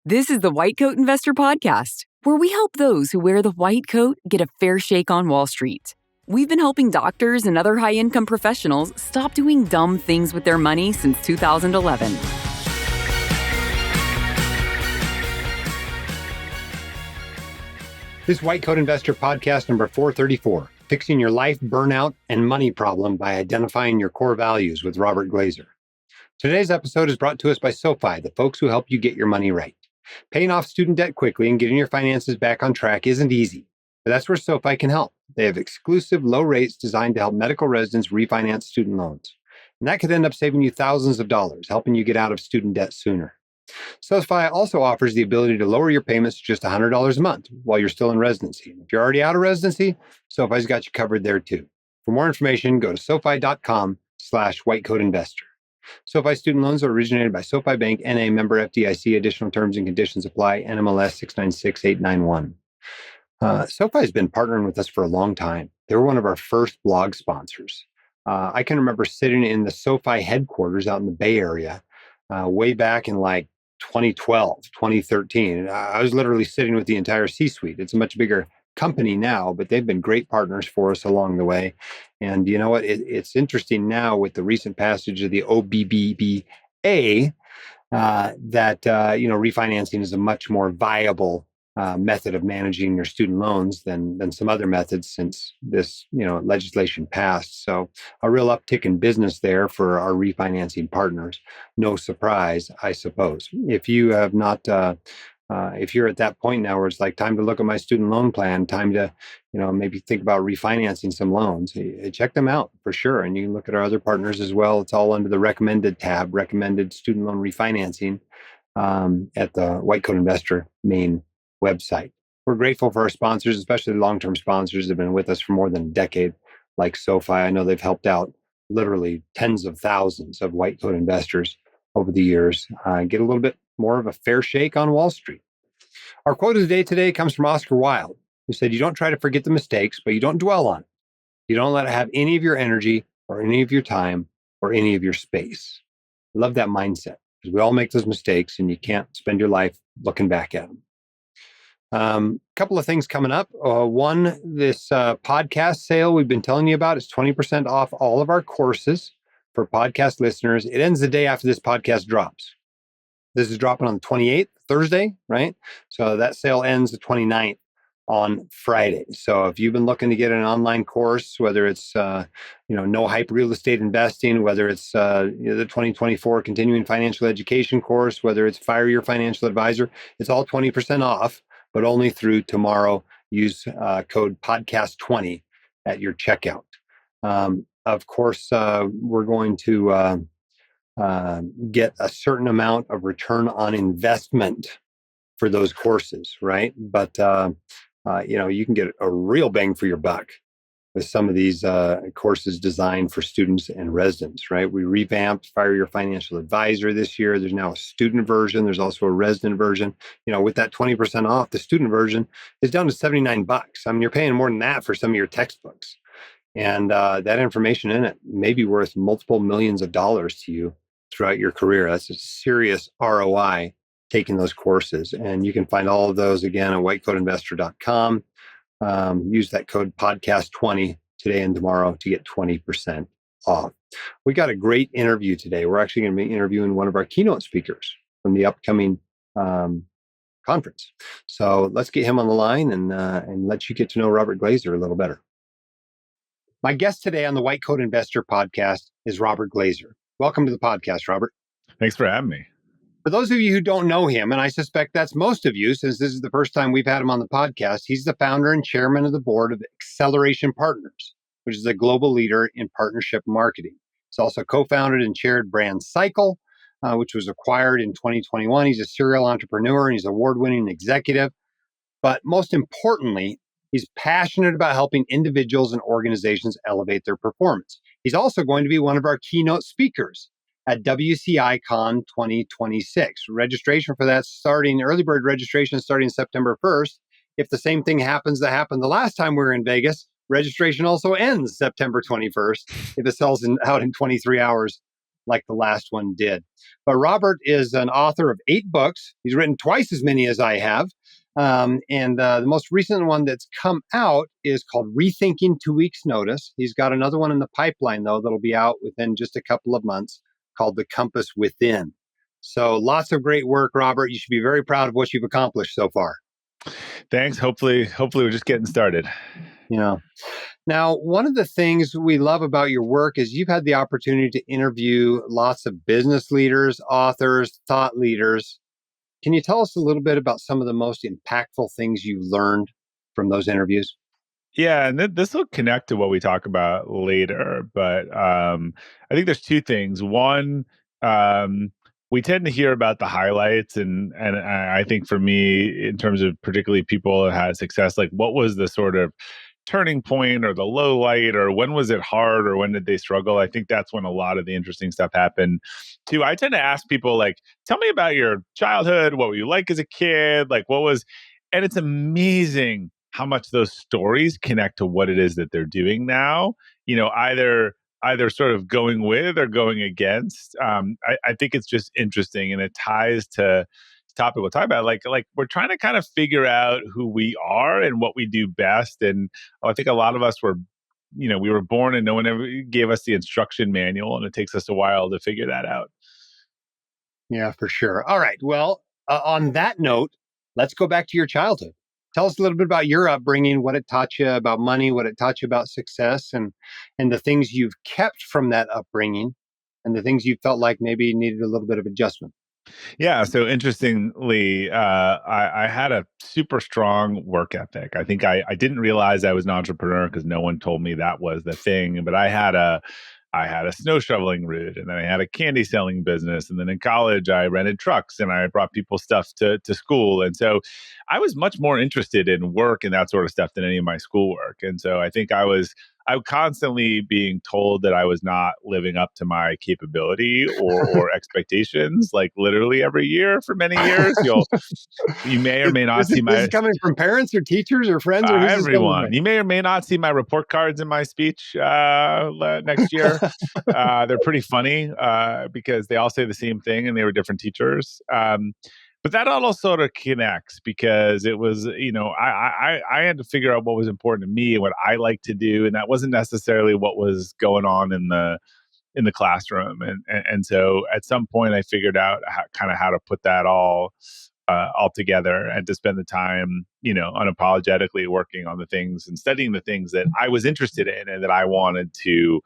This is the White Coat Investor Podcast, where we help those who wear the white coat get a fair shake on Wall Street. We've been helping doctors and other high-income professionals stop doing dumb things with their money since 2011. This White Coat Investor Podcast number 434, Fixing Your Life, Burnout, and Money Problem by Identifying Your Core Values with Robert Glazer. Today's episode is brought to us by SoFi, the folks who help you get your money right. Paying off student debt quickly and getting your finances back on track isn't easy, but that's where SoFi can help. They have exclusive low rates designed to help medical residents refinance student loans. And that could end up saving you thousands of dollars, helping you get out of student debt sooner. SoFi also offers the ability to lower your payments to just $100 a month while you're still in residency. If you're already out of residency, SoFi's got you covered there too. For more information, go to SoFi.com/whitecoatinvestor. SoFi student loans are originated by SoFi Bank, N.A., member FDIC. Additional terms and conditions apply. NMLS 696891. SoFi has been partnering with us for a long time. They were one of our first blog sponsors. I can remember sitting in the SoFi headquarters out in the Bay Area way back in like 2012, 2013. I was literally sitting with the entire C-suite. It's a much bigger company now, but they've been great partners for us along the way. And you know what? It's interesting now with the recent passage of the OBBBA that refinancing is a much more viable method of managing your student loans than some other methods since this legislation passed. So a real uptick in business there for our refinancing partners. No surprise, I suppose. If you have not if you're at that point now where it's like time to look at my student loan plan, time to, maybe think about refinancing some loans, check them out for sure. And you can look at our other partners as well. It's all under the recommended tab, recommended student loan refinancing at the White Coat Investor main website. We're grateful for our sponsors, especially the long-term sponsors that have been with us for more than a decade, like SoFi. I know they've helped out literally tens of thousands of White Coat investors over the years get a little bit more of a fair shake on Wall Street. Our quote of the day today comes from Oscar Wilde, who said, "You don't try to forget the mistakes, but you don't dwell on it. You don't let it have any of your energy or any of your time or any of your space." I love that mindset because we all make those mistakes and you can't spend your life looking back at them. Couple of things coming up. One, this podcast sale we've been telling you about is 20% off all of our courses for podcast listeners. It ends the day after this podcast drops. This is dropping on the 28th, Thursday, right? So that sale ends the 29th on Friday. So if you've been looking to get an online course, whether it's, no hype real estate investing, whether it's the 2024 continuing financial education course, whether it's fire your financial advisor, it's all 20% off, but only through tomorrow. Use code podcast20 at your checkout. Of course, we're going to get a certain amount of return on investment for those courses, right? But, you can get a real bang for your buck with some of these courses designed for students and residents, right? We revamped Fire Your Financial Advisor this year. There's now a student version. There's also a resident version. With that 20% off, the student version is down to $79. I mean, you're paying more than that for some of your textbooks. And that information in it may be worth multiple millions of dollars to you throughout your career. That's a serious ROI taking those courses. And you can find all of those again at whitecoatinvestor.com. Use that code podcast20 today and tomorrow to get 20% off. We got a great interview today. We're actually going to be interviewing one of our keynote speakers from the upcoming conference. So let's get him on the line and let you get to know Robert Glazer a little better. My guest today on the White Coat Investor Podcast is Robert Glazer. Welcome to the podcast, Robert. Thanks for having me. For those of you who don't know him, and I suspect that's most of you, since this is the first time we've had him on the podcast, he's the founder and chairman of the board of Acceleration Partners, which is a global leader in partnership marketing. He's also co-founded and chaired Brand Cycle, which was acquired in 2021. He's a serial entrepreneur and he's an award-winning executive. But most importantly, he's passionate about helping individuals and organizations elevate their performance. He's also going to be one of our keynote speakers at WCI Con 2026. Registration for that early bird registration starting September 1st. If the same thing happens that happened the last time we were in Vegas, registration also ends September 21st if it sells out in 23 hours like the last one did. But Robert is an author of 8 books. He's written twice as many as I have. And the most recent one that's come out is called Rethinking 2 Weeks Notice. He's got another one in the pipeline, though, that'll be out within just a couple of months called The Compass Within. So lots of great work, Robert. You should be very proud of what you've accomplished so far. Thanks. Hopefully we're just getting started. Yeah. Now, one of the things we love about your work is you've had the opportunity to interview lots of business leaders, authors, thought leaders. Can you tell us a little bit about some of the most impactful things you learned from those interviews? Yeah, and this will connect to what we talk about later. But I think there's two things. One, we tend to hear about the highlights, and I think for me, in terms of particularly people that had success, like what was the sort of turning point or the low light, or when was it hard, or when did they struggle? I think that's when a lot of the interesting stuff happened. Two, I tend to ask people, like, tell me about your childhood. What were you like as a kid? Like, what was, and it's amazing how much those stories connect to what it is that they're doing now. Either sort of going with or going against. I think it's just interesting, and it ties to the topic we'll talk about. Like we're trying to kind of figure out who we are and what we do best. And I think a lot of us were, we were born and no one ever gave us the instruction manual, and it takes us a while to figure that out. Yeah, for sure. All right. Well, on that note, let's go back to your childhood. Tell us a little bit about your upbringing, what it taught you about money, what it taught you about success, and the things you've kept from that upbringing, and the things you felt like maybe needed a little bit of adjustment. Yeah. So interestingly, I had a super strong work ethic. I think I didn't realize I was an entrepreneur because no one told me that was the thing. But I had a snow shoveling route, and then I had a candy selling business. And then in college, I rented trucks and I brought people stuff to school. And so I was much more interested in work and that sort of stuff than any of my schoolwork. And so I think I was constantly being told that I was not living up to my capability or expectations, like literally every year for many years. You may or may not see This my is coming from parents or teachers or friends, or who's this coming everyone. You may or may not see my report cards in my speech next year. They're pretty funny because they all say the same thing, and they were different teachers. But that all sort of connects because it was, I had to figure out what was important to me and what I like to do, and that wasn't necessarily what was going on in the classroom. And so at some point, I figured out how to put that all together, and to spend the time, unapologetically working on the things and studying the things that I was interested in and that I wanted to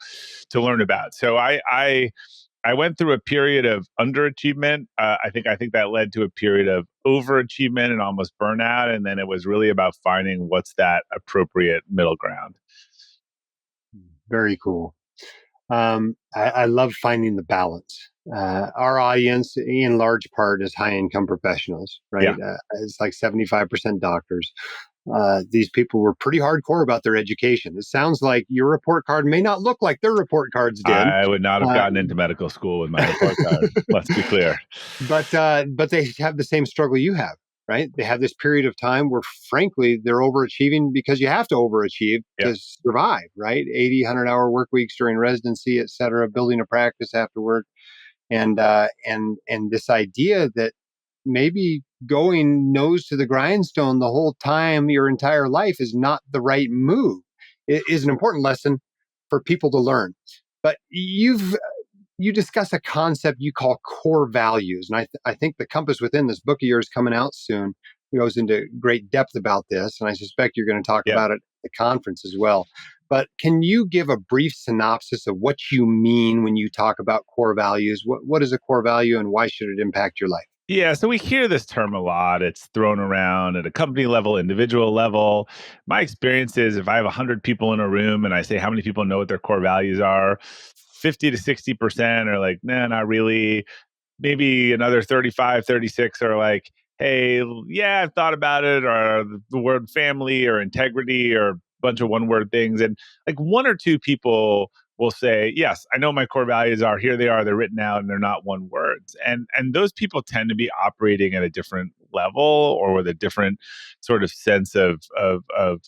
learn about. So I went through a period of underachievement. I think that led to a period of overachievement and almost burnout, and then it was really about finding what's that appropriate middle ground. Very cool. I love finding the balance. Our audience, in large part, is high income professionals, right? Yeah. It's like 75% doctors. These people were pretty hardcore about their education. It sounds like your report card may not look like their report cards did. I would not have gotten into medical school with my report card. Let's be clear. But they have the same struggle you have, right? They have this period of time where, frankly, they're overachieving because you have to overachieve to survive, right? 80, 100-hour work weeks during residency, et cetera, building a practice afterward. And this idea that maybe going nose to the grindstone the whole time your entire life is not the right move. It is an important lesson for people to learn. But you discuss a concept you call core values. And I think The Compass Within, this book of yours coming out soon, goes into great depth about this. And I suspect you're going to talk about it at the conference as well. But can you give a brief synopsis of what you mean when you talk about core values? What is a core value and why should it impact your life? Yeah, so we hear this term a lot. It's thrown around at a company level, individual level. My experience is if I have 100 people in a room and I say how many people know what their core values are, 50 to 60% are like, nah, not really. Maybe another 35, 36 are like, hey, yeah, I've thought about it, or the word family or integrity or a bunch of one word things. And like one or two people will say, yes, I know my core values are, here they are, they're written out and they're not one words. And those people tend to be operating at a different level or with a different sort of sense of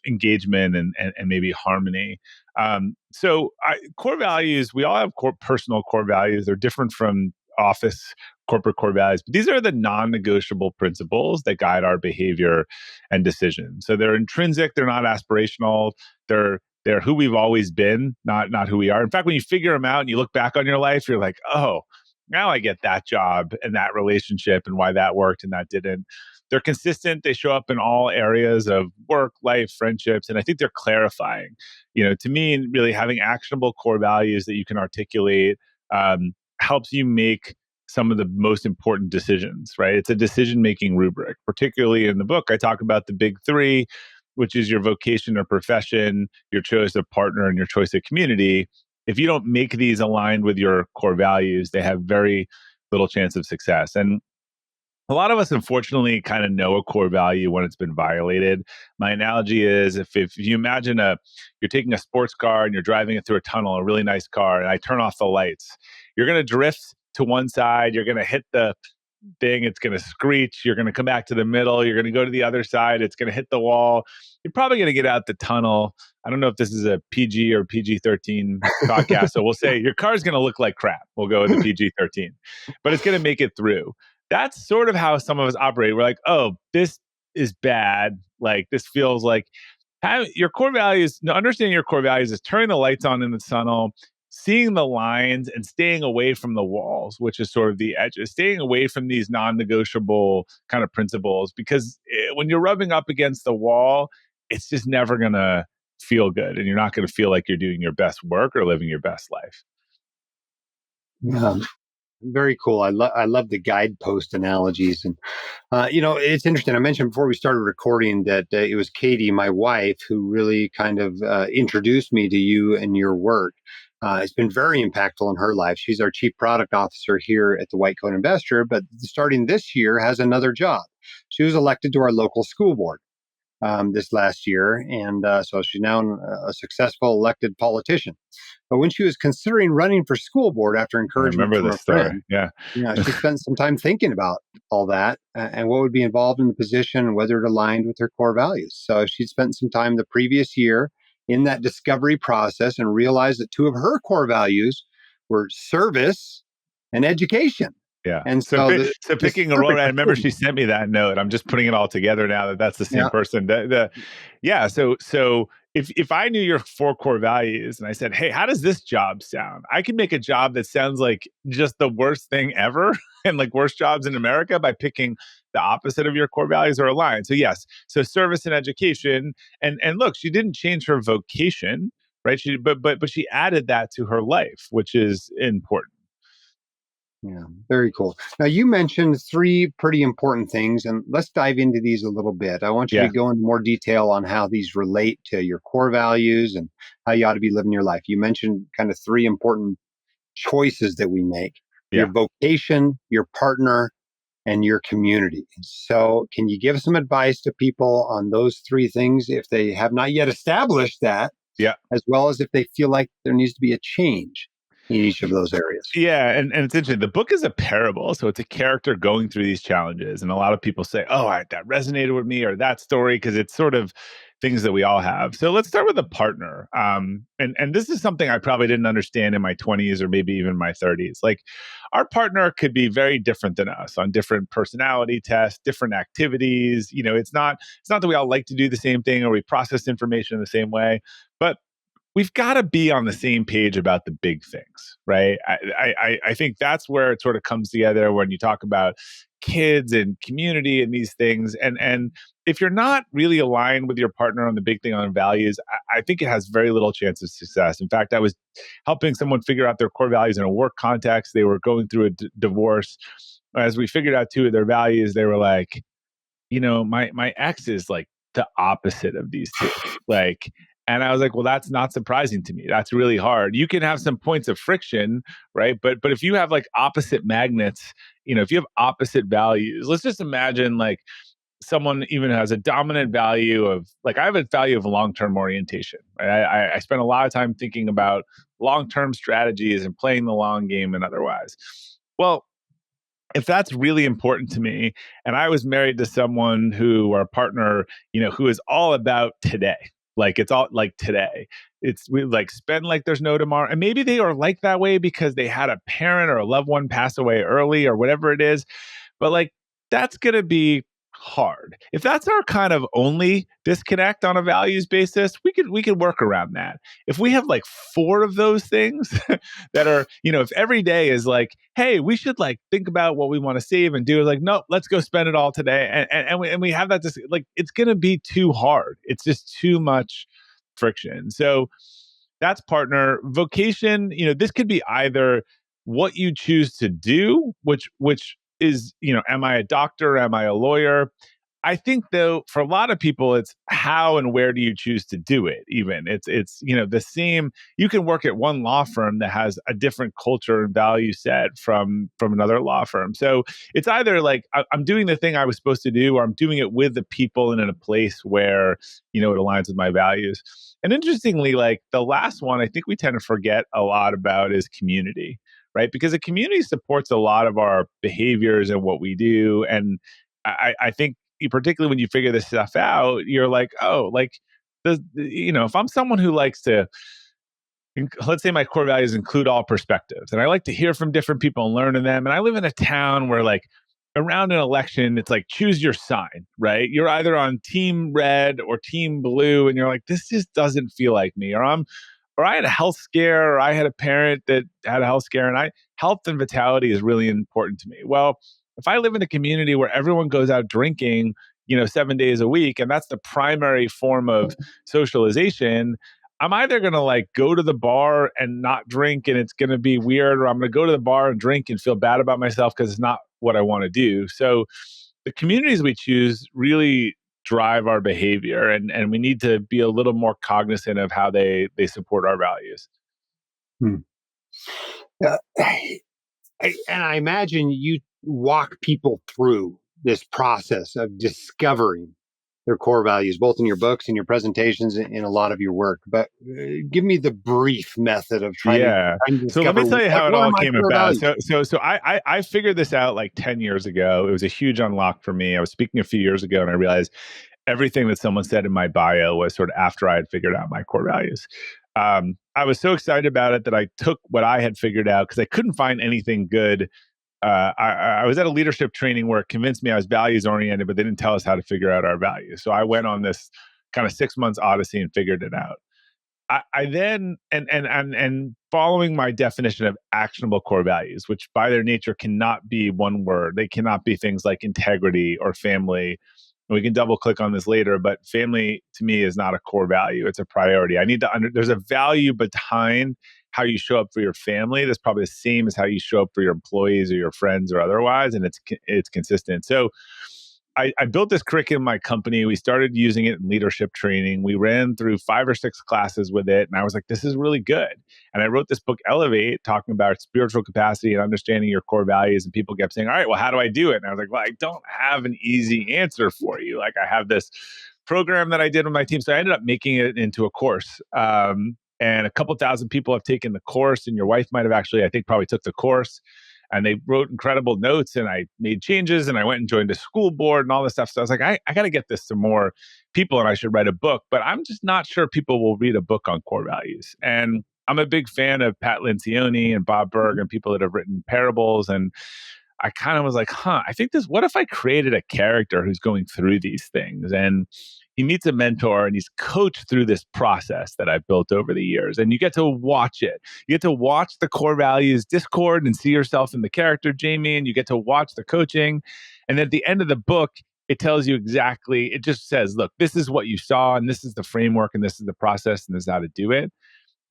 engagement and maybe harmony. Core values, we all have personal core values. They're different from office corporate core values, but these are the non-negotiable principles that guide our behavior and decisions. So they're intrinsic, they're not aspirational, they're who we've always been, not who we are. In fact, when you figure them out and you look back on your life, you're like, oh, now I get that job and that relationship and why that worked and that didn't. They're consistent. They show up in all areas of work, life, friendships, and I think they're clarifying. To me, really having actionable core values that you can articulate helps you make some of the most important decisions, right? It's a decision-making rubric. Particularly in the book, I talk about the big three, which is your vocation or profession, your choice of partner, and your choice of community. If you don't make these aligned with your core values, they have very little chance of success. And a lot of us, unfortunately, kind of know a core value when it's been violated. My analogy is if you imagine you're taking a sports car and you're driving it through a tunnel, a really nice car, and I turn off the lights, you're going to drift to one side, you're going to hit the thing, it's going to screech, you're going to come back to the middle, you're going to go to the other side, it's going to hit the wall. You're probably going to get out the tunnel. I don't know if this is a PG or PG-13 podcast, so we'll say your car's going to look like crap. We'll go with the PG-13, but it's going to make it through. That's sort of how some of us operate. We're like, oh, this is bad. Like, this feels like your core values, understanding your core values is turning the lights on in the tunnel, seeing the lines and staying away from the walls, which is sort of the edges, staying away from these non-negotiable kind of principles, because when you're rubbing up against the wall, it's just never going to feel good. And you're not going to feel like you're doing your best work or living your best life. Yeah. Very cool. I love the guidepost analogies. And, it's interesting. I mentioned before we started recording that it was Katie, my wife, who really kind of introduced me to you and your work. It's been very impactful in her life. She's our chief product officer here at the White Coat Investor, but starting this year has another job. She was elected to our local school board this last year. And so she's now a successful elected politician. But when she was considering running for school board after encouragement from a friend, she spent some time thinking about all that and what would be involved in the position and whether it aligned with her core values. So she spent some time the previous year in that discovery process and realized that two of her core values were service and education. Yeah. And so picking a role, I remember she sent me that note. I'm just putting it all together now that's the same person. So if I knew your four core values and I said, hey, how does this job sound? I could make a job that sounds like just the worst thing ever and like worst jobs in America by picking the opposite of your core values are aligned. So yes, so service and education. And look, she didn't change her vocation, right? But she added that to her life, which is important. Yeah, very cool. Now, you mentioned three pretty important things, and let's dive into these a little bit. I want you to go into more detail on how these relate to your core values and how you ought to be living your life. You mentioned kind of three important choices that we make: your vocation, your partner, and your community. So can you give some advice to people on those three things if they have not yet established that, as well as if they feel like there needs to be a change in each of those areas? Yeah, and it's interesting. The book is a parable, so it's a character going through these challenges. And a lot of people say, oh, that resonated with me, or that story, because it's sort of things that we all have. So let's start with a partner. And this is something I probably didn't understand in my 20s or maybe even my 30s. Like, our partner could be very different than us on different personality tests, different activities. It's not that we all like to do the same thing or we process information in the same way, but we've got to be on the same page about the big things, right? I think that's where it sort of comes together when you talk about kids and community and these things. And if you're not really aligned with your partner on the big thing on values, I think it has very little chance of success. In fact, I was helping someone figure out their core values in a work context. They were going through a divorce. As we figured out two of their values, they were like, my ex is like the opposite of these two. And I was like, well, that's not surprising to me. That's really hard. You can have some points of friction, right? But if you have like opposite magnets, if you have opposite values, let's just imagine like someone even has a dominant value of, like, I have a value of long-term orientation. Right? I spend a lot of time thinking about long-term strategies and playing the long game and otherwise. Well, if that's really important to me, and I was married to someone who, or a partner, who is all about today, like it's all like today. We like spend like there's no tomorrow. And maybe they are like that way because they had a parent or a loved one pass away early or whatever it is. But like that's going to be hard. If that's our kind of only disconnect on a values basis, we could work around that. If we have like four of those things that are, if every day is like, hey, we should like think about what we want to save and do, like, no, let's go spend it all today. And we have that, just like, it's going to be too hard. It's just too much friction. So that's partner. Vocation, this could be either what you choose to do, which is, am I a doctor? Am I a lawyer? I think though, for a lot of people, it's how and where do you choose to do it? Even it's the same. You can work at one law firm that has a different culture and value set from another law firm. So it's either like I'm doing the thing I was supposed to do, or I'm doing it with the people and in a place where it aligns with my values. And interestingly, like the last one, I think we tend to forget a lot about is community, right? Because the community supports a lot of our behaviors and what we do. And I think particularly when you figure this stuff out, you're like, oh, like, if I'm someone who likes to, let's say my core values include all perspectives, and I like to hear from different people and learn in them. And I live in a town where like around an election, it's like, choose your sign, right? You're either on team red or team blue. And you're like, this just doesn't feel like me. Or I had a health scare, or I had a parent that had a health scare, and health and vitality is really important to me. Well, if I live in a community where everyone goes out drinking, 7 days a week, and that's the primary form of socialization, I'm either going to like go to the bar and not drink and it's going to be weird, or I'm going to go to the bar and drink and feel bad about myself because it's not what I want to do. So the communities we choose really drive our behavior, and we need to be a little more cognizant of how they support our values. And I imagine you walk people through this process of discovering their core values, both in your books and your presentations and in a lot of your work. But give me the brief method of trying to discover. So let me tell you how it all came about. So I figured this out like 10 years ago. It was a huge unlock for me. I was speaking a few years ago and I realized everything that someone said in my bio was sort of after I had figured out my core values. I was so excited about it that I took what I had figured out because I couldn't find anything good. I was at a leadership training where it convinced me I was values oriented, but they didn't tell us how to figure out our values. So I went on this kind of 6 months odyssey and figured it out. I then and following my definition of actionable core values, which by their nature cannot be one word. They cannot be things like integrity or family. And we can double click on this later, but family to me is not a core value. It's a priority. I need to there's a value behind how you show up for your family that's probably the same as how you show up for your employees or your friends or otherwise, and it's consistent. So I built this curriculum in my company. We started using it in leadership training. We ran through 5 or 6 classes with it. And I was like, this is really good. And I wrote this book, Elevate, talking about spiritual capacity and understanding your core values. And people kept saying, all right, well, how do I do it? And I was like, well, I don't have an easy answer for you. Like I have this program that I did with my team. So I ended up making it into a course. And a couple thousand people have taken the course. And your wife might have actually, I think, probably took the course. And they wrote incredible notes, and I made changes, and I went and joined a school board and all this stuff. So I was like, I got to get this to more people, and I should write a book. But I'm just not sure people will read a book on core values. And I'm a big fan of Pat Lencioni and Bob Burg and people that have written parables. And I kind of was like, I think what if I created a character who's going through these things? And he meets a mentor and he's coached through this process that I've built over the years. And you get to watch it. You get to watch the core values discord and see yourself in the character, Jamie, and you get to watch the coaching. And at the end of the book, it tells you exactly, it just says, look, this is what you saw, and this is the framework, and this is the process, and this is how to do it.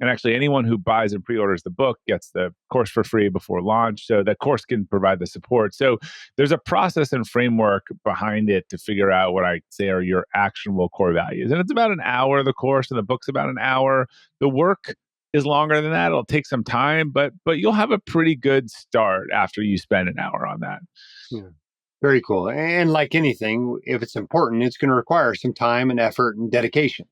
And actually, anyone who buys and pre-orders the book gets the course for free before launch. So that course can provide the support. So there's a process and framework behind it to figure out what I say are your actionable core values. And it's about an hour, the course, and the book's about an hour. The work is longer than that. It'll take some time, but you'll have a pretty good start after you spend an hour on that. Yeah. Very cool. And like anything, if it's important, it's going to require some time and effort and dedication.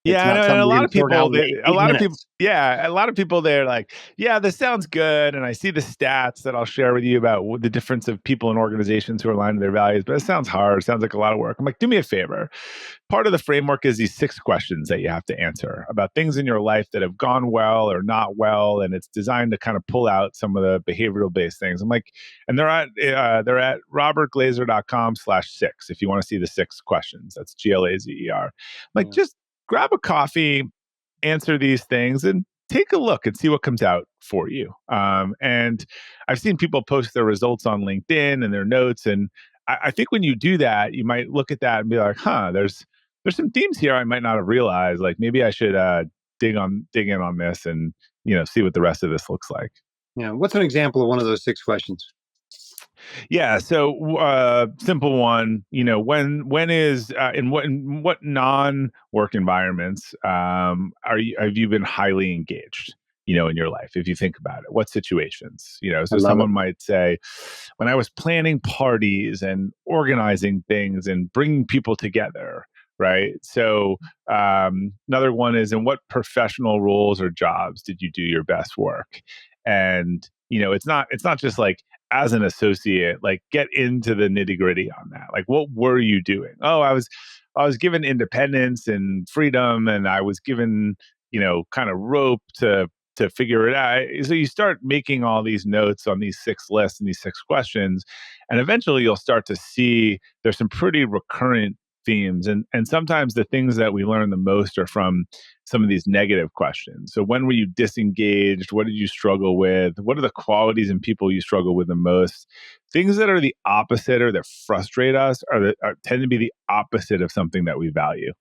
It's Yeah, not and something a you're lot going of to sort out people, in eight minutes. a lot of people, they're like, yeah, this sounds good. And I see the stats that I'll share with you about the difference of people and organizations who are aligned to their values, but it sounds hard. It sounds like a lot of work. I'm like, do me a favor. Part of the framework is these 6 questions that you have to answer about things in your life that have gone well or not well. And it's designed to kind of pull out some of the behavioral based things. I'm like, and they're at robertglazer.com/6 if you want to see the 6 questions. That's GLAZER. Like, Yeah. just grab a coffee, answer these things, and take a look and see what comes out for you. And I've seen people post their results on LinkedIn and their notes. And I think when you do that, you might look at that and be like, huh, there's some themes here I might not have realized. Like maybe I should dig in on this and see what the rest of this looks like. Yeah. What's an example of one of those 6 questions? Yeah. So, simple one. When is in what non-work environments have you been highly engaged? In your life, if you think about it, what situations? I So love it. someone might say, when I was planning parties and organizing things and bringing people together. Right. So, another one is, in what professional roles or jobs did you do your best work? And it's not just like, as an associate, like, get into the nitty gritty on that. Like, what were you doing? Oh, I was given independence and freedom, and I was given, kind of rope to figure it out. So you start making all these notes on these 6 lists and these 6 questions, and eventually you'll start to see there's some pretty recurrent themes, and sometimes the things that we learn the most are from some of these negative questions. So, when were you disengaged? What did you struggle with? What are the qualities in people you struggle with the most? Things that are the opposite or that frustrate us tend to be the opposite of something that we value.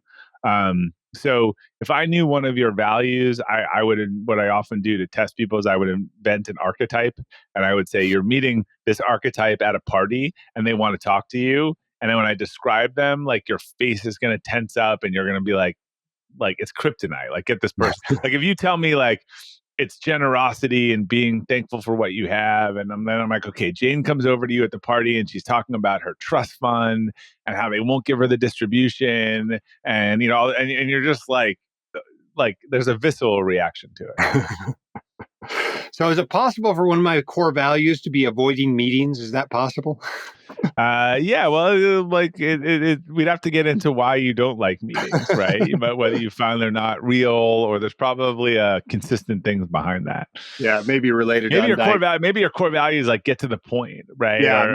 So, if I knew one of your values, I would, what I often do to test people is I would invent an archetype, and I would say, you're meeting this archetype at a party and they want to talk to you. And then when I describe them, like, your face is going to tense up and you're going to be like it's kryptonite. Like, get this person. Like, if you tell me, like, it's generosity and being thankful for what you have, and then I'm like, okay, Jane comes over to you at the party and she's talking about her trust fund and how they won't give her the distribution, and and you're just like there's a visceral reaction to it. So, is it possible for one of my core values to be avoiding meetings? Is that possible? Yeah, well, like we'd have to get into why you don't like meetings, right? But whether you find they're not real, or there's probably consistent things behind that. Yeah, maybe related to Maybe your core value is like, get to the point, right? Yeah,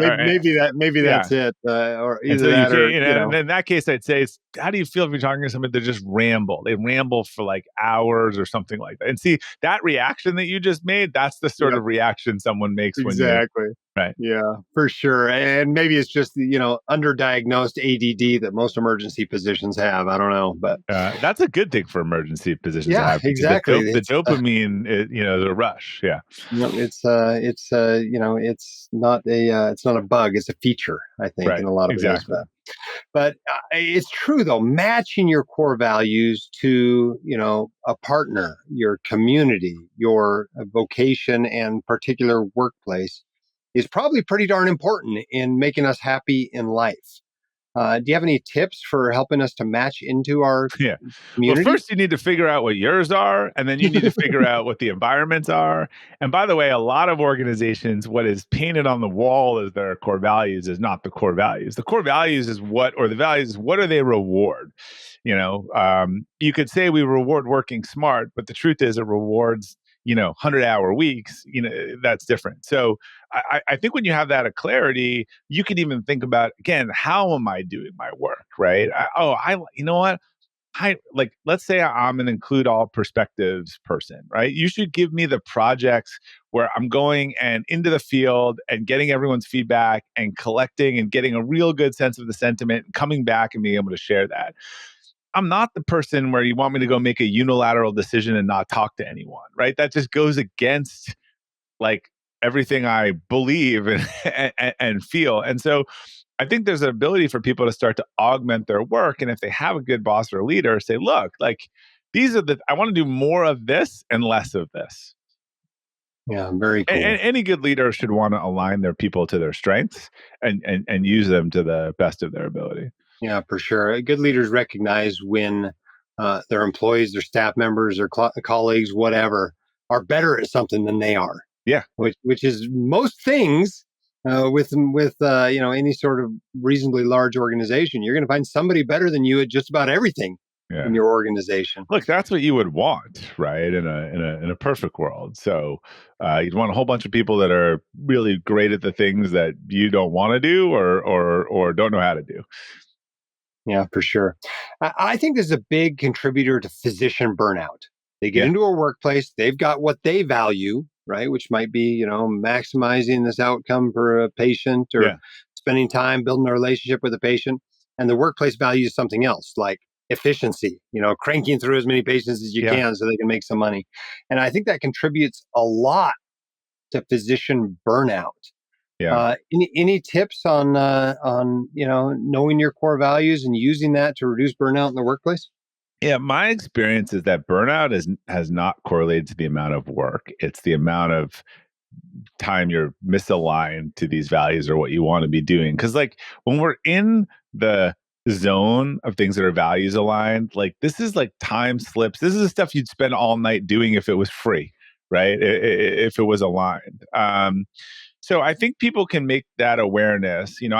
maybe yeah. that's it, or And either so you that or can't, and in that case, I'd say, how do you feel if you're talking to somebody that just ramble? They ramble for like hours or something like that. And see, that reaction that you just made, that's the sort Yep, of reaction someone makes when you, exactly. right? Yeah, for sure. And maybe it's just the underdiagnosed ADD that most emergency physicians have. I don't know, but That's a good thing for emergency physicians to yeah, have, because exactly. the dopamine, is a rush. Yeah. It's not a bug. It's a feature, I think, Right. in a lot of ways. Exactly. But it's true, though, matching your core values to, a partner, your community, your vocation and particular workplace is probably pretty darn important in making us happy in life. Do you have any tips for helping us to match into our Yeah. Well, community? first you need to figure out what yours are, and then you need to figure out what the environments are. And by the way, a lot of organizations, what is painted on the wall as their core values is not the core values. The core values is what do they reward? You could say we reward working smart, but the truth is it rewards 100-hour weeks. That's different. So I think when you have that clarity, you can even think about, again, how am I doing my work, right? You know what? Let's say I'm an include all perspectives person, right? You should give me the projects where I'm going and into the field and getting everyone's feedback and collecting and getting a real good sense of the sentiment and coming back and being able to share that. I'm not the person where you want me to go make a unilateral decision and not talk to anyone, right? That just goes against like everything I believe and feel. And so I think there's an ability for people to start to augment their work. And if they have a good boss or leader, say, look, like, I want to do more of this and less of this. Yeah, very cool. And any good leader should want to align their people to their strengths and use them to the best of their ability. Yeah, for sure. Good leaders recognize when their employees, their staff members, their colleagues, whatever, are better at something than they are. Yeah. Which is most things with any sort of reasonably large organization. You're going to find somebody better than you at just about everything Yeah. in your organization. Look, that's what you would want, right? In a perfect world. So you'd want a whole bunch of people that are really great at the things that you don't want to do or don't know how to do. Yeah, for sure. I think this is a big contributor to physician burnout. They get Yeah. into a workplace, they've got what they value, right? Which might be, maximizing this outcome for a patient or Yeah. spending time building a relationship with a patient. And the workplace values something else, like efficiency, cranking through as many patients as you Yeah. can so they can make some money. And I think that contributes a lot to physician burnout. Yeah. Any tips on knowing your core values and using that to reduce burnout in the workplace? Yeah, my experience is that burnout has not correlated to the amount of work. It's the amount of time you're misaligned to these values or what you want to be doing. Because like when we're in the zone of things that are values aligned, like this is like time slips. This is the stuff you'd spend all night doing if it was free, right? If it was aligned. So I think people can make that awareness. And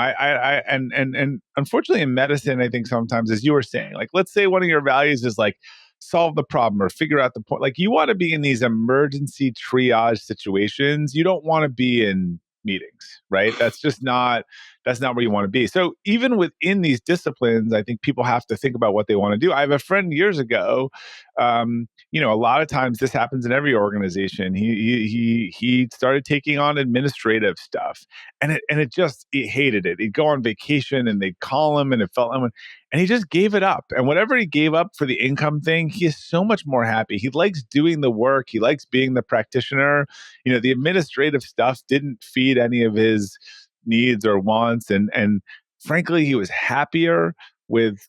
unfortunately in medicine, I think sometimes, as you were saying, like let's say one of your values is like solve the problem or figure out the point. Like you want to be in these emergency triage situations. You don't want to be in meetings, right? That's not where you want to be. So even within these disciplines, I think people have to think about what they want to do. I have a friend years ago. A lot of times this happens in every organization. He started taking on administrative stuff, and he hated it. He'd go on vacation, and they'd call him, and it felt like, and he just gave it up. And whatever he gave up for the income thing, he is so much more happy. He likes doing the work. He likes being the practitioner. The administrative stuff didn't feed any of his needs or wants, and frankly, he was happier with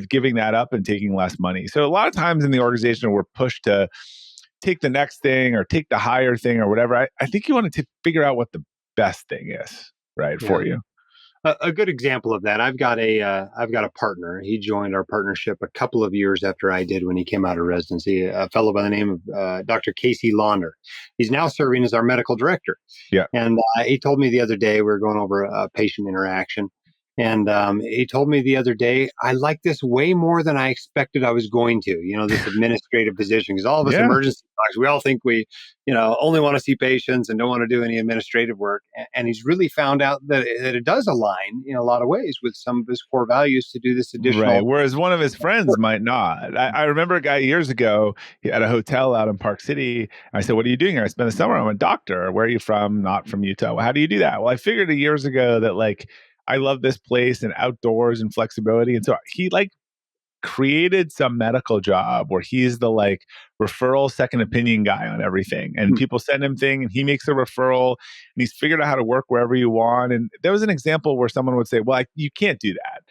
giving that up and taking less money. So a lot of times in the organization, we're pushed to take the next thing or take the higher thing or whatever. I think you want to figure out what the best thing is, right, for you. A good example of that, I've got a partner. He joined our partnership a couple of years after I did when he came out of residency. A fellow by the name of Dr. Casey Launder. He's now serving as our medical director. Yeah, and he told me the other day, we were going over a patient interaction. And he told me the other day, I like this way more than I expected I was going to, this administrative position. Because all of us emergency docs, we all think we, only want to see patients and don't want to do any administrative work. And he's really found out that it does align in a lot of ways with some of his core values to do this additional. Right. Whereas one of his friends might not. I remember a guy years ago at a hotel out in Park City. I said, "What are you doing here?" I spent the summer. I'm a doctor. Where are you from? Not from Utah. Well, how do you do that? Well, I figured years ago that like, I love this place and outdoors and flexibility. And so he like created some medical job where he's the like referral second opinion guy on everything. And people send him thing and he makes a referral and he's figured out how to work wherever you want. And there was an example where someone would say, well, you can't do that.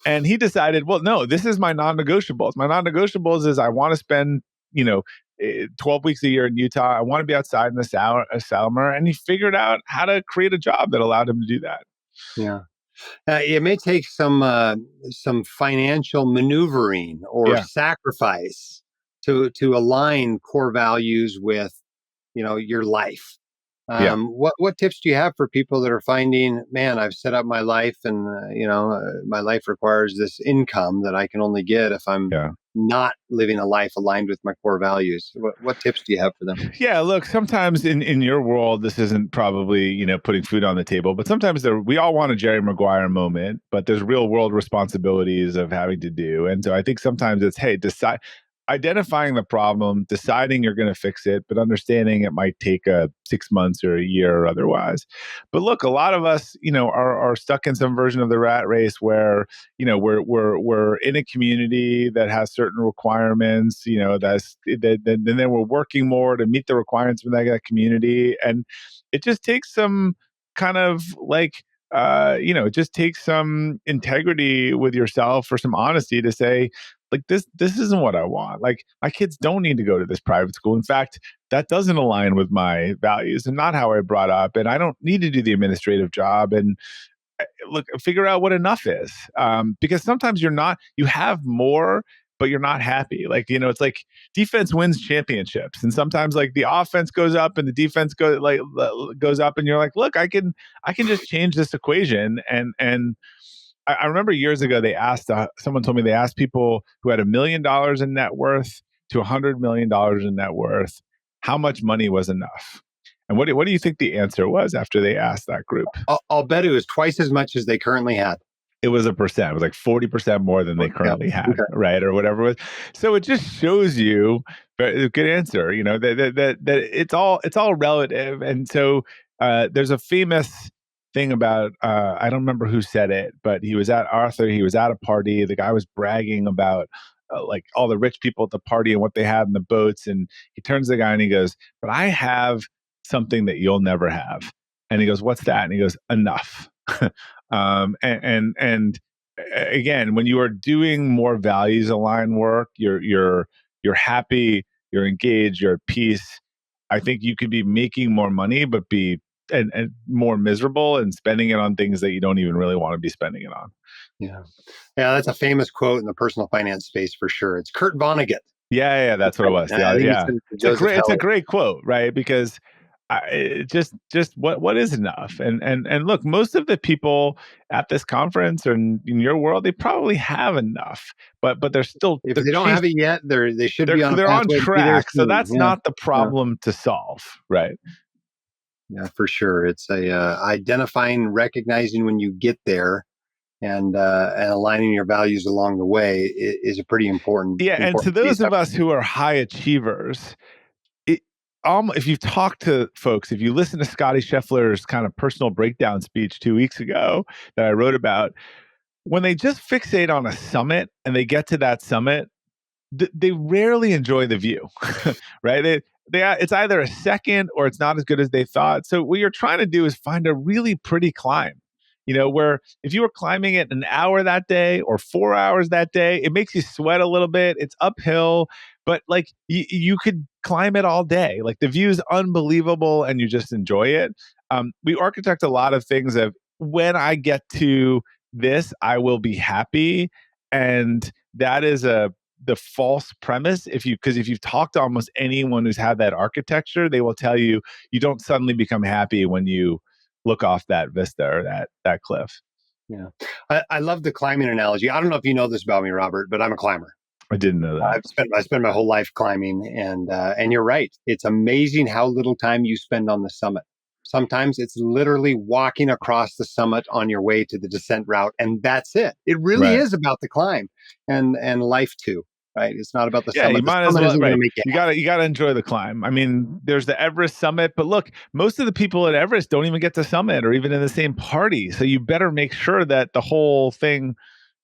And he decided, well, no, this is my non-negotiables. My non-negotiables is I want to spend, 12 weeks a year in Utah. I want to be outside in the summer. And he figured out how to create a job that allowed him to do that. Yeah. It may take some financial maneuvering or sacrifice to align core values with your life. What tips do you have for people that are finding, man, I've set up my life and my life requires this income that I can only get if I'm not living a life aligned with my core values? What tips do you have for them? Yeah, look, sometimes in your world, this isn't probably, putting food on the table, but sometimes we all want a Jerry Maguire moment, but there's real world responsibilities of having to do. And so I think sometimes it's, hey, identifying the problem, deciding you're going to fix it, but understanding it might take 6 months or a year or otherwise. But look, a lot of us, are stuck in some version of the rat race where, we're in a community that has certain requirements, then we're working more to meet the requirements of that community. And it just takes some kind of like, it just takes some integrity with yourself or some honesty to say, like this isn't what I want. Like my kids don't need to go to this private school. In fact, that doesn't align with my values and not how I brought up. And I don't need to do the administrative job. And look, figure out what enough is. Because sometimes you have more but you're not happy. Like, it's like defense wins championships. And sometimes like the offense goes up and the defense goes up and you're like, look, I can just change this equation. And I remember years ago, someone told me they asked people who had $1 million in net worth to $100 million in net worth, how much money was enough? And what do you think the answer was after they asked that group? I'll bet it was twice as much as they currently had. It was a percent. It was like 40% more than they currently had, right? Or whatever it was. So it just shows you, a good answer, that it's all relative. And so there's a famous thing about, I don't remember who said it, but he was at a party. The guy was bragging about like all the rich people at the party and what they had in the boats. And he turns to the guy and he goes, but I have something that you'll never have. And he goes, what's that? And he goes, enough. And again, when you are doing more values aligned work, you're happy, you're engaged, you're at peace. I think you could be making more money, but be and more miserable and spending it on things that you don't even really want to be spending it on. Yeah. Yeah, that's a famous quote in the personal finance space for sure. It's Kurt Vonnegut. Yeah, that's what it was. Yeah. It's a great quote, right? Because just what is enough? And look, most of the people at this conference or in your world, they probably have enough, but they're still, if they don't have it yet, they should be on. They're on track, so that's not the problem to solve, right? Yeah, for sure. It's identifying, recognizing when you get there, and aligning your values along the way is a pretty important. Yeah, and to those of us who are high achievers, if you talk to folks, if you listen to Scotty Scheffler's kind of personal breakdown speech 2 weeks ago that I wrote about, when they just fixate on a summit and they get to that summit, they rarely enjoy the view, right? It's either a second or it's not as good as they thought. So what you're trying to do is find a really pretty climb, where if you were climbing it an hour that day or 4 hours that day, it makes you sweat a little bit. It's uphill, but like you could climb it all day. Like the view is unbelievable and you just enjoy it. We architect a lot of things of when I get to this, I will be happy. And that is the false premise. Because if you've talked to almost anyone who's had that architecture, they will tell you don't suddenly become happy when you look off that vista or that cliff. Yeah. I love the climbing analogy. I don't know if you know this about me, Robert, but I'm a climber. I didn't know that. I spent my whole life climbing, and you're right. It's amazing how little time you spend on the summit. Sometimes it's literally walking across the summit on your way to the descent route, and that's it. It really is about the climb and life too, right? It's not about the summit. You might as well. Right. You got to enjoy the climb. I mean, there's the Everest summit, but look, most of the people at Everest don't even get to summit or even in the same party. So you better make sure that the whole thing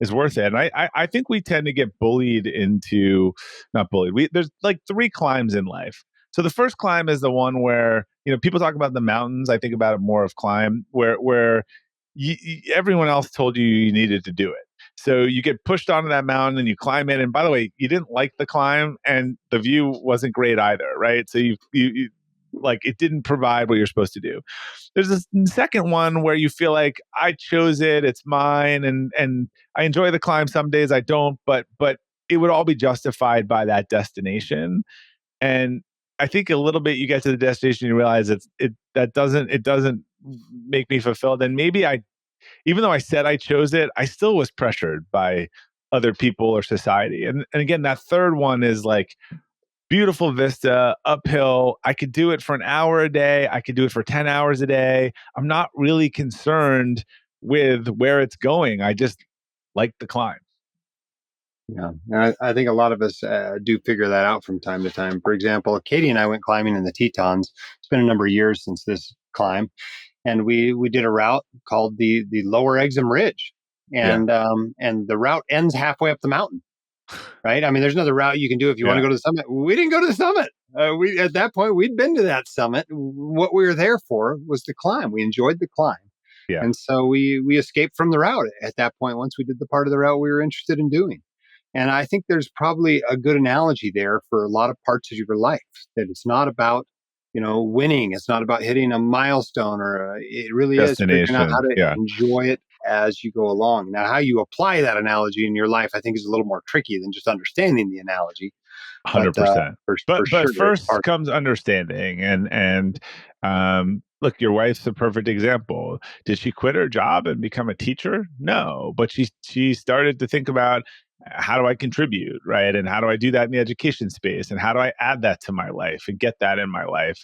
is worth it. And I think we tend to get not bullied. There's like 3 climbs in life. So the first climb is the one where, people talk about the mountains. I think about it more of climb where everyone else told you needed to do it. So you get pushed onto that mountain and you climb in. And by the way, you didn't like the climb and the view wasn't great either, right? So you like it didn't provide what you're supposed to do. There's this second one where you feel like I chose it, it's mine, and I enjoy the climb. Some days I don't, but it would all be justified by that destination. And I think a little bit you get to the destination, you realize it doesn't make me fulfilled. And maybe even though I said I chose it, I still was pressured by other people or society. And again, that third one is like beautiful vista, uphill. I could do it for an hour a day. I could do it for 10 hours a day. I'm not really concerned with where it's going. I just like the climb. Yeah, and I think a lot of us do figure that out from time to time. For example, Katie and I went climbing in the Tetons. It's been a number of years since this climb. And we did a route called the Lower Exum Ridge. And the route ends halfway up the mountain. Right? I mean, there's another route you can do if you want to go to the summit. We didn't go to the summit. At that point, we'd been to that summit. What we were there for was the climb. We enjoyed the climb. Yeah. And so we escaped from the route at that point once we did the part of the route we were interested in doing. And I think there's probably a good analogy there for a lot of parts of your life, that it's not about, winning. It's not about hitting a milestone it really is figuring out how to enjoy it as you go along. Now, how you apply that analogy in your life, I think, is a little more tricky than just understanding the analogy. But 100%. for But sure, it's first part. comes understanding, and look, your wife's a perfect example. Did she quit her job and become a teacher? No, but she started to think about, how do I contribute, right? And how do I do that in the education space? And how do I add that to my life and get that in my life?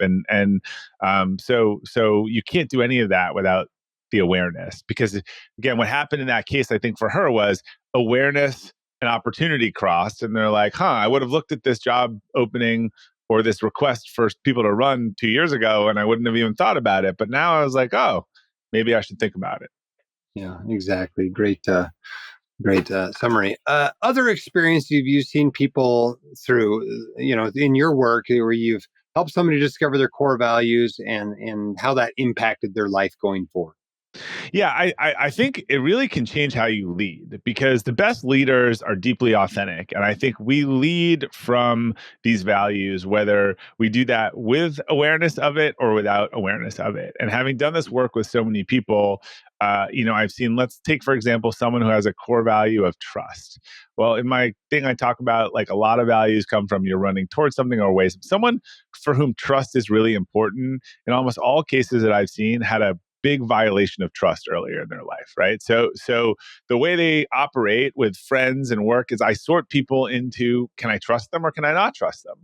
So you can't do any of that without the awareness, because again, what happened in that case, I think for her, was awareness and opportunity crossed, and they're like, I would have looked at this job opening or this request for people to run 2 years ago, and I wouldn't have even thought about it. But now I was like, oh, maybe I should think about it. Yeah, exactly. Great summary. Other experiences you've seen people through, in your work, where you've helped somebody discover their core values and how that impacted their life going forward. Yeah, I think it really can change how you lead, because the best leaders are deeply authentic. And I think we lead from these values, whether we do that with awareness of it or without awareness of it. And having done this work with so many people, I've seen, let's take, for example, someone who has a core value of trust. Well, in my thing, I talk about, like, a lot of values come from you're running towards something or away. Someone for whom trust is really important, in almost all cases that I've seen, had a big violation of trust earlier in their life, right? So the way they operate with friends and work is, I sort people into, can I trust them or can I not trust them?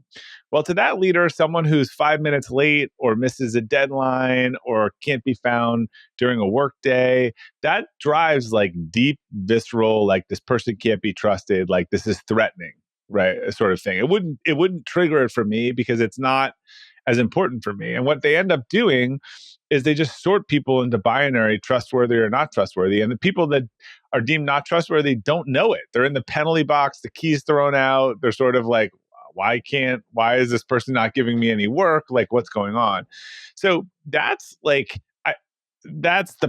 Well, to that leader, someone who's 5 minutes late or misses a deadline or can't be found during a work day, that drives like deep visceral, like, this person can't be trusted, like, this is threatening, right? Sort of thing. It wouldn't trigger it for me because it's not as important for me. And what they end up doing is they just sort people into binary, trustworthy or not trustworthy. And the people that are deemed not trustworthy don't know it. They're in the penalty box, the key's thrown out. They're sort of like, why is this person not giving me any work? Like, what's going on? So that's the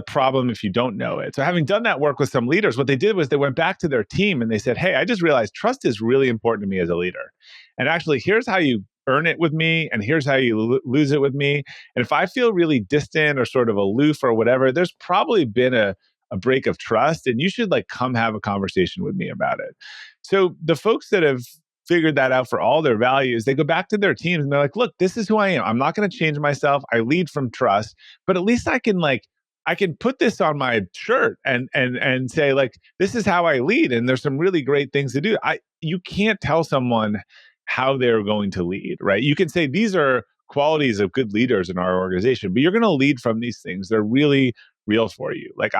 problem if you don't know it. So having done that work with some leaders, what they did was they went back to their team and they said, hey, I just realized trust is really important to me as a leader. And actually, here's how you earn it with me, and here's how you lose it with me. And if I feel really distant or sort of aloof or whatever, there's probably been a break of trust, and you should, like, come have a conversation with me about it. So the folks that have figured that out for all their values, they go back to their teams and they're like, look, this is who I am. I'm not going to change myself. I lead from trust, but at least I can put this on my shirt and say, like, this is how I lead, and there's some really great things to do. You can't tell someone how they're going to lead, right? You can say these are qualities of good leaders in our organization, but you're going to lead from these things. They're really real for you. Like,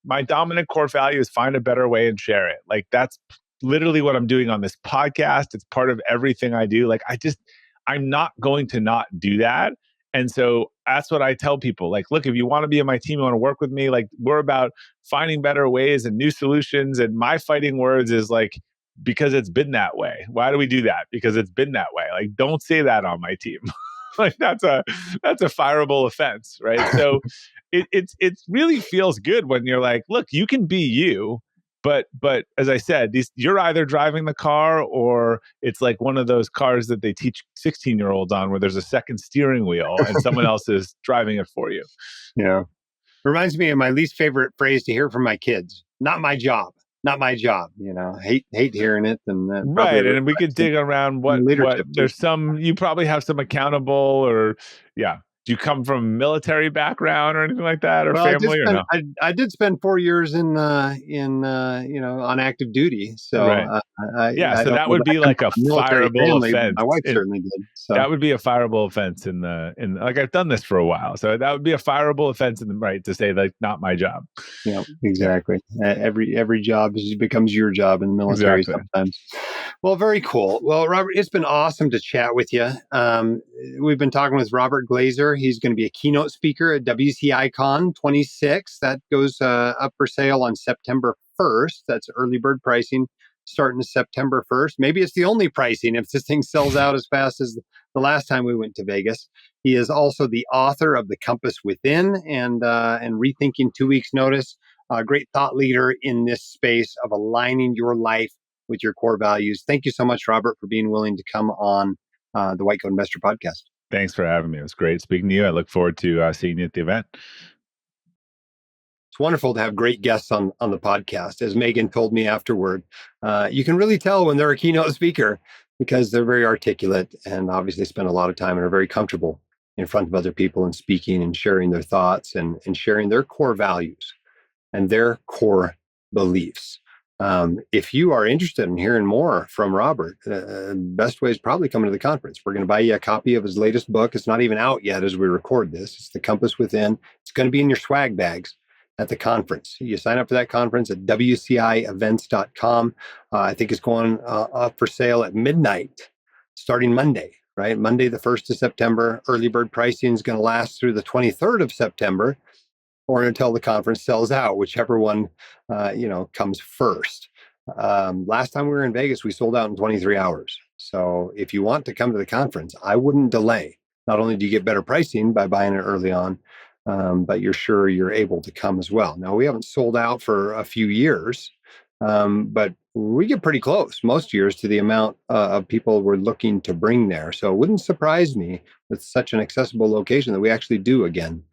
my dominant core value is find a better way and share it. Like, that's literally what I'm doing on this podcast. It's part of everything I do. Like, I'm not going to not do that. And so that's what I tell people. Like, look, if you want to be in my team, you want to work with me, like, we're about finding better ways and new solutions. And my fighting words is, like, because it's been that way. Why do we do that? Because it's been that way. Like, don't say that on my team. Like, that's a fireable offense, right? So it really feels good when you're like, look, you can be you, but as I said, you're either driving the car, or it's like one of those cars that they teach 16-year-olds on, where there's a second steering wheel and someone else is driving it for you. Yeah. Reminds me of my least favorite phrase to hear from my kids. Not my job. Not my job. Hate hearing it. And right. And we could dig around what leadership. you probably have some accountable, or yeah. Do you come from a military background or anything like that, or family, or no? I did spend 4 years in on active duty. So right. So that would be like a fireable offense. My wife certainly did. So that would be a fireable offense in like, I've done this for a while, so that would be a fireable offense in the right to say, like, not my job. Yeah, exactly. Every job becomes your job in the military sometimes. Well, very cool. Well, Robert, it's been awesome to chat with you. We've been talking with Robert Glazer. He's going to be a keynote speaker at WCI Con 26. That goes up for sale on September 1st. That's early bird pricing starting September 1st. Maybe it's the only pricing if this thing sells out as fast as the last time we went to Vegas. He is also the author of The Compass Within and Rethinking 2 Weeks Notice. A great thought leader in this space of aligning your life with your core values. Thank you so much, Robert, for being willing to come on the White Coat Investor Podcast. Thanks for having me. It was great speaking to you. I look forward to seeing you at the event. it's wonderful to have great guests on the podcast. As Megan told me afterward, you can really tell when they're a keynote speaker because they're very articulate and obviously spend a lot of time and are very comfortable in front of other people and speaking and sharing their thoughts and sharing their core values and their core beliefs. If you are interested in hearing more from Robert, best way is probably coming to the conference. We're going to buy you a copy of his latest book. It's not even out yet as we record this. It's The Compass Within. It's going to be in your swag bags at the conference. You sign up for that conference at WCIEvents.com. I think it's going up for sale at midnight starting Monday, right? Monday, the 1st of September. Early bird pricing is going to last through the 23rd of September or until the conference sells out, whichever one, comes first. Last time we were in Vegas, we sold out in 23 hours. So if you want to come to the conference, I wouldn't delay. Not only do you get better pricing by buying it early on, but you're sure you're able to come as well. Now, we haven't sold out for a few years, but we get pretty close most years to the amount of people we're looking to bring there. So it wouldn't surprise me with such an accessible location that we actually do again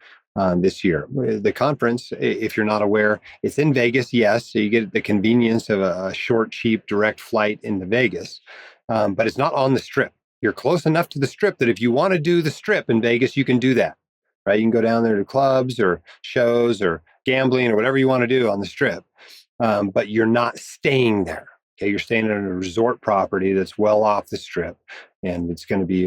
this year. The conference, if you're not aware, it's in Vegas, yes. So you get the convenience of a short, cheap, direct flight into Vegas, but it's not on the Strip. You're close enough to the Strip that if you want to do the Strip in Vegas, you can do that, right? You can go down there to clubs or shows or gambling or whatever you want to do on the Strip, but you're not staying there. Okay, you're staying at a resort property that's well off the Strip, and it's going to be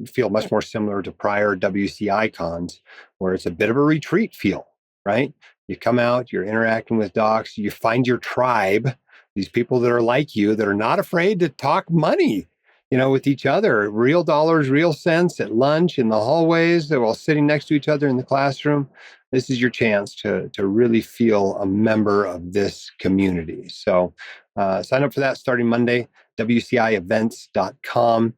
feel much more similar to prior WCI cons, where it's a bit of a retreat feel, right? You come out, you're interacting with docs, you find your tribe, these people that are like you, that are not afraid to talk money, with each other, real dollars, real cents at lunch, in the hallways, while sitting next to each other in the classroom. This is your chance to really feel a member of this community. So sign up for that starting Monday, WCIEvents.com.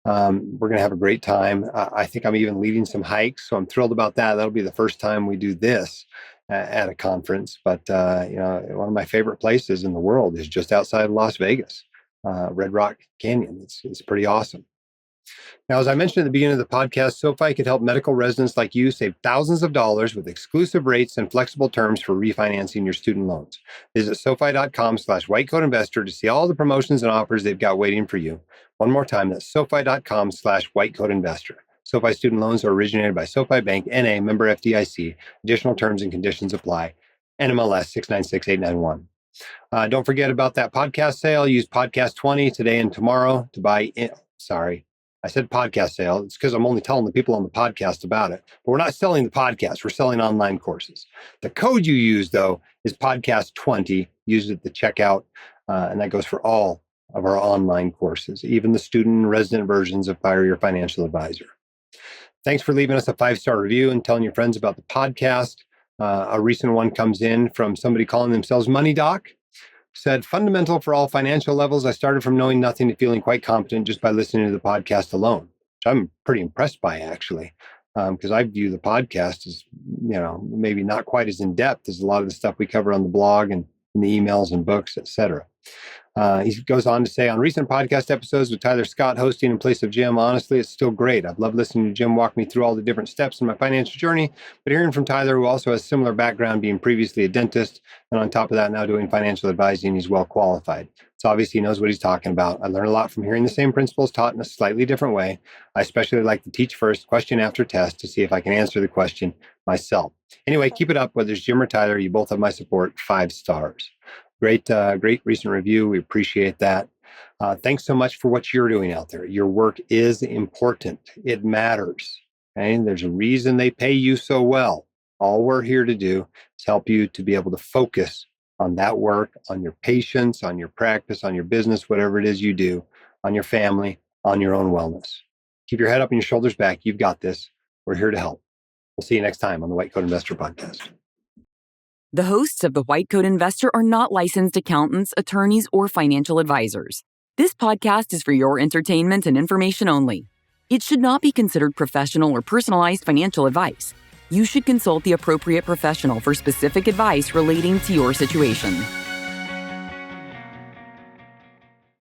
We're going to have a great time. I think I'm even leading some hikes, so I'm thrilled about that. That'll be the first time we do this at a conference. But, one of my favorite places in the world is just outside of Las Vegas, Red Rock Canyon. It's pretty awesome. Now, as I mentioned at the beginning of the podcast, SoFi could help medical residents like you save thousands of dollars with exclusive rates and flexible terms for refinancing your student loans. Visit SoFi.com/whitecoatinvestor to see all the promotions and offers they've got waiting for you. One more time, that's SoFi.com/whitecoatinvestor. SoFi student loans are originated by SoFi Bank, N.A., member FDIC. Additional terms and conditions apply. NMLS 696891. Don't forget about that podcast sale. Use podcast 20 today and tomorrow to buy in. Sorry, I said podcast sale. It's because I'm only telling the people on the podcast about it. But we're not selling the podcast. We're selling online courses. The code you use, though, is podcast 20. Use it at the checkout, and that goes for all of our online courses, even the student and resident versions of Fire Your Financial Advisor. Thanks for leaving us a 5-star review and telling your friends about the podcast. A recent one comes in from somebody calling themselves Money Doc. Said, fundamental for all financial levels. I started from knowing nothing to feeling quite competent just by listening to the podcast alone, which I'm pretty impressed by, actually, because I view the podcast as, maybe not quite as in-depth as a lot of the stuff we cover on the blog and in the emails and books, etc. He goes on to say, on recent podcast episodes with Tyler Scott hosting in place of Jim, honestly, it's still great. I've loved listening to Jim walk me through all the different steps in my financial journey, but hearing from Tyler, who also has similar background, being previously a dentist, and on top of that, now doing financial advising, he's well qualified. So obviously he knows what he's talking about. I learn a lot from hearing the same principles taught in a slightly different way. I especially like to teach first, question after test, to see if I can answer the question myself. Anyway, keep it up. Whether it's Jim or Tyler, you both have my support. 5 stars. Great recent review. We appreciate that. Thanks so much for what you're doing out there. Your work is important. It matters. Okay? There's a reason they pay you so well. All we're here to do is help you to be able to focus on that work, on your patients, on your practice, on your business, whatever it is you do, on your family, on your own wellness. Keep your head up and your shoulders back. You've got this. We're here to help. We'll see you next time on the White Coat Investor Podcast. The hosts of the White Coat Investor are not licensed accountants, attorneys, or financial advisors. This podcast is for your entertainment and information only. It should not be considered professional or personalized financial advice. You should consult the appropriate professional for specific advice relating to your situation.